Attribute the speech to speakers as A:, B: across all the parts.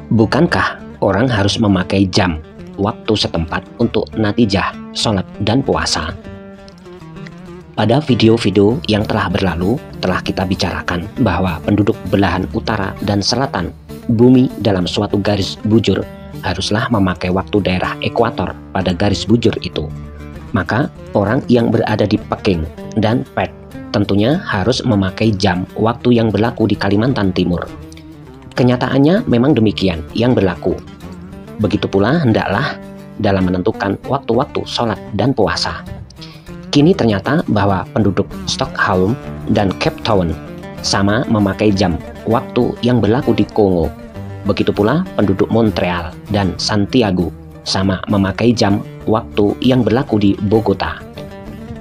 A: Bukankah orang harus memakai jam, waktu setempat untuk natijah, sholat, dan puasa? Pada video-video yang telah berlalu, telah kita bicarakan bahwa penduduk belahan utara dan selatan bumi dalam suatu garis bujur haruslah memakai waktu daerah ekuator pada garis bujur itu. Maka orang yang berada di Peking dan Perth tentunya harus memakai jam waktu yang berlaku di Kalimantan Timur. Kenyataannya memang demikian yang berlaku. Begitu pula hendaklah dalam menentukan waktu-waktu sholat dan puasa. Kini ternyata bahwa penduduk Stockholm dan Cape Town sama memakai jam waktu yang berlaku di Kongo. Begitu pula penduduk Montreal dan Santiago sama memakai jam waktu yang berlaku di Bogota.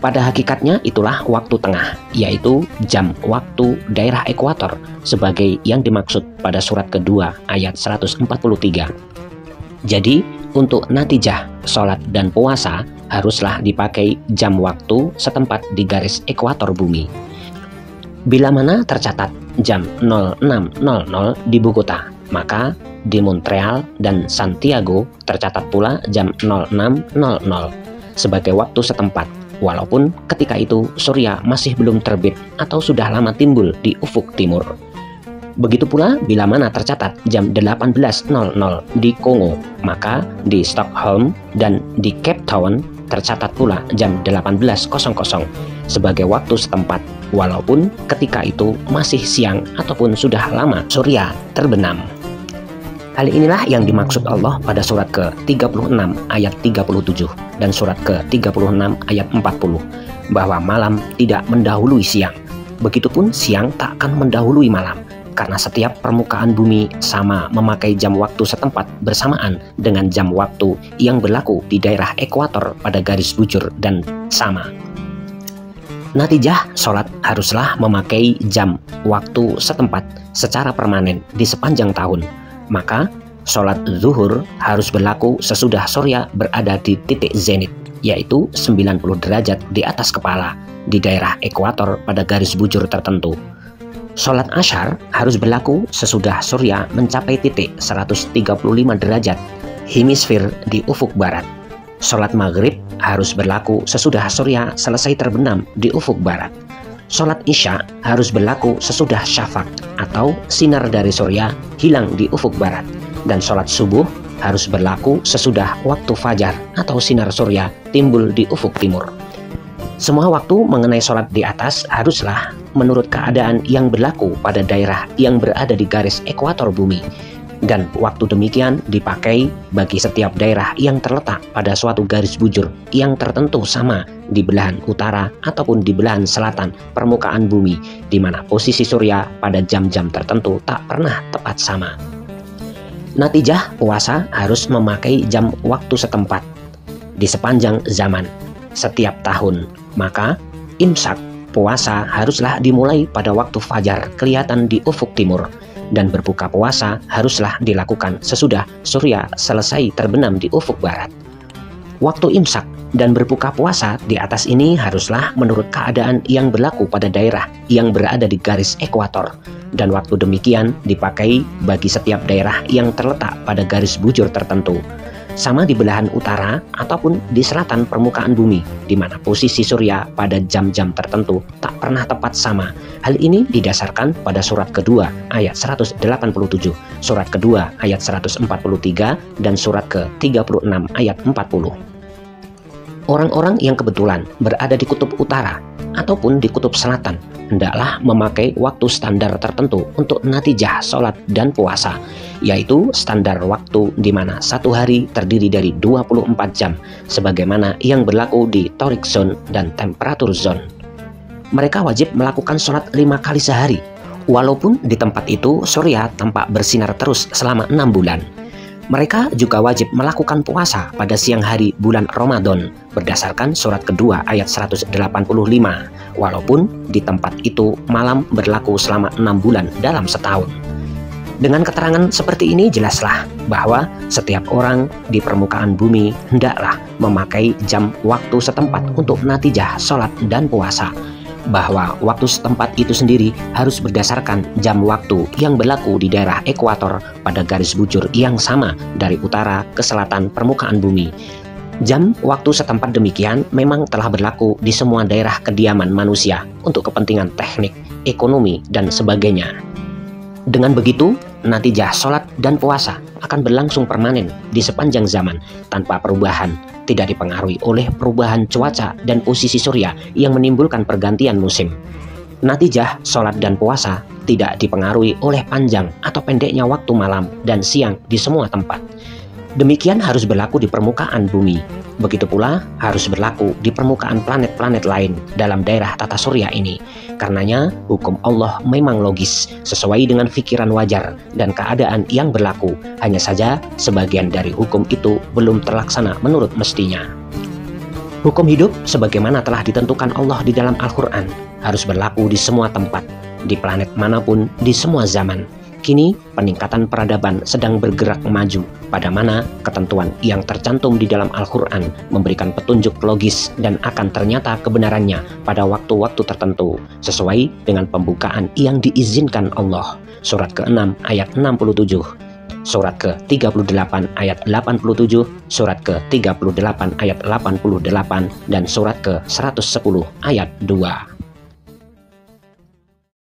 A: Pada hakikatnya itulah waktu tengah, yaitu jam waktu daerah ekuator sebagai yang dimaksud pada surat kedua ayat 143. Jadi untuk natijah, sholat, dan puasa haruslah dipakai jam waktu setempat di garis ekuator bumi. Bila mana tercatat jam 06.00 di Bogota, maka di Montreal dan Santiago tercatat pula jam 06.00 sebagai waktu setempat, walaupun ketika itu surya masih belum terbit atau sudah lama timbul di ufuk timur. Begitu pula bila mana tercatat jam 18.00 di Kongo, maka di Stockholm dan di Cape Town tercatat pula jam 18.00 sebagai waktu setempat, walaupun ketika itu masih siang ataupun sudah lama surya terbenam. Hal inilah yang dimaksud Allah pada surat ke-36 ayat 37 dan surat ke-36 ayat 40, bahwa malam tidak mendahului siang, begitupun siang tak akan mendahului malam, karena setiap permukaan bumi sama memakai jam waktu setempat bersamaan dengan jam waktu yang berlaku di daerah ekuator pada garis bujur dan sama. Natijah, sholat haruslah memakai jam waktu setempat secara permanen di sepanjang tahun. Maka sholat zuhur harus berlaku sesudah surya berada di titik zenit, yaitu 90 derajat di atas kepala di daerah ekuator pada garis bujur tertentu. Sholat asyar harus berlaku sesudah surya mencapai titik 135 derajat hemisfer di ufuk barat. Sholat maghrib harus berlaku sesudah surya selesai terbenam di ufuk barat. Sholat isya harus berlaku sesudah syafaq atau sinar dari surya hilang di ufuk barat. Dan sholat subuh harus berlaku sesudah waktu fajar atau sinar surya timbul di ufuk timur. Semua waktu mengenai sholat di atas haruslah menurut keadaan yang berlaku pada daerah yang berada di garis ekuator bumi. Dan waktu demikian dipakai bagi setiap daerah yang terletak pada suatu garis bujur yang tertentu sama di belahan utara ataupun di belahan selatan permukaan bumi, di mana posisi surya pada jam-jam tertentu tak pernah tepat sama. Natijah, puasa harus memakai jam waktu setempat di sepanjang zaman setiap tahun. Maka imsak, puasa haruslah dimulai pada waktu fajar kelihatan di ufuk timur, dan berbuka puasa haruslah dilakukan sesudah surya selesai terbenam di ufuk barat. Waktu imsak dan berbuka puasa di atas ini haruslah menurut keadaan yang berlaku pada daerah yang berada di garis ekuator, dan waktu demikian dipakai bagi setiap daerah yang terletak pada garis bujur tertentu, sama di belahan utara ataupun di selatan permukaan bumi, di mana posisi surya pada jam-jam tertentu tak pernah tepat sama. Hal ini didasarkan pada surat kedua ayat 187, surat kedua ayat 143, dan surat ke-36 ayat 40. Orang-orang yang kebetulan berada di kutub utara ataupun di kutub selatan hendaklah memakai waktu standar tertentu untuk natijah sholat dan puasa, yaitu standar waktu di mana satu hari terdiri dari 24 jam sebagaimana yang berlaku di Torrid Zone dan Temperature Zone. Mereka wajib melakukan sholat 5 kali sehari, walaupun di tempat itu surya tampak bersinar terus selama 6 bulan. Mereka juga wajib melakukan puasa pada siang hari bulan Ramadan berdasarkan surat kedua ayat 185, walaupun di tempat itu malam berlaku selama 6 bulan dalam setahun. Dengan keterangan seperti ini jelaslah bahwa setiap orang di permukaan bumi hendaklah memakai jam waktu setempat untuk natijah sholat dan puasa. bahwa waktu setempat itu sendiri harus berdasarkan jam waktu yang berlaku di daerah ekuator pada garis bujur yang sama dari utara ke selatan permukaan bumi. Jam waktu setempat demikian memang telah berlaku di semua daerah kediaman manusia untuk kepentingan teknik, ekonomi, dan sebagainya. Dengan begitu, natijah sholat dan puasa akan berlangsung permanen di sepanjang zaman tanpa perubahan, tidak dipengaruhi oleh perubahan cuaca dan posisi surya yang menimbulkan pergantian musim. Natijah sholat dan puasa tidak dipengaruhi oleh panjang atau pendeknya waktu malam dan siang di semua tempat. Demikian harus berlaku di permukaan bumi. Begitu pula harus berlaku di permukaan planet-planet lain dalam daerah tata surya ini. Karenanya, hukum Allah memang logis, sesuai dengan pikiran wajar dan keadaan yang berlaku. Hanya saja, sebagian dari hukum itu belum terlaksana menurut mestinya. Hukum hidup sebagaimana telah ditentukan Allah di dalam Al-Quran harus berlaku di semua tempat, di planet manapun, di semua zaman. Kini, peningkatan peradaban sedang bergerak maju, pada mana ketentuan yang tercantum di dalam Al-Quran memberikan petunjuk logis dan akan ternyata kebenarannya pada waktu-waktu tertentu, sesuai dengan pembukaan yang diizinkan Allah. Surat ke-6 ayat 67, surat ke-38 ayat 87, surat ke-38 ayat 88, dan surat ke-110 ayat 2.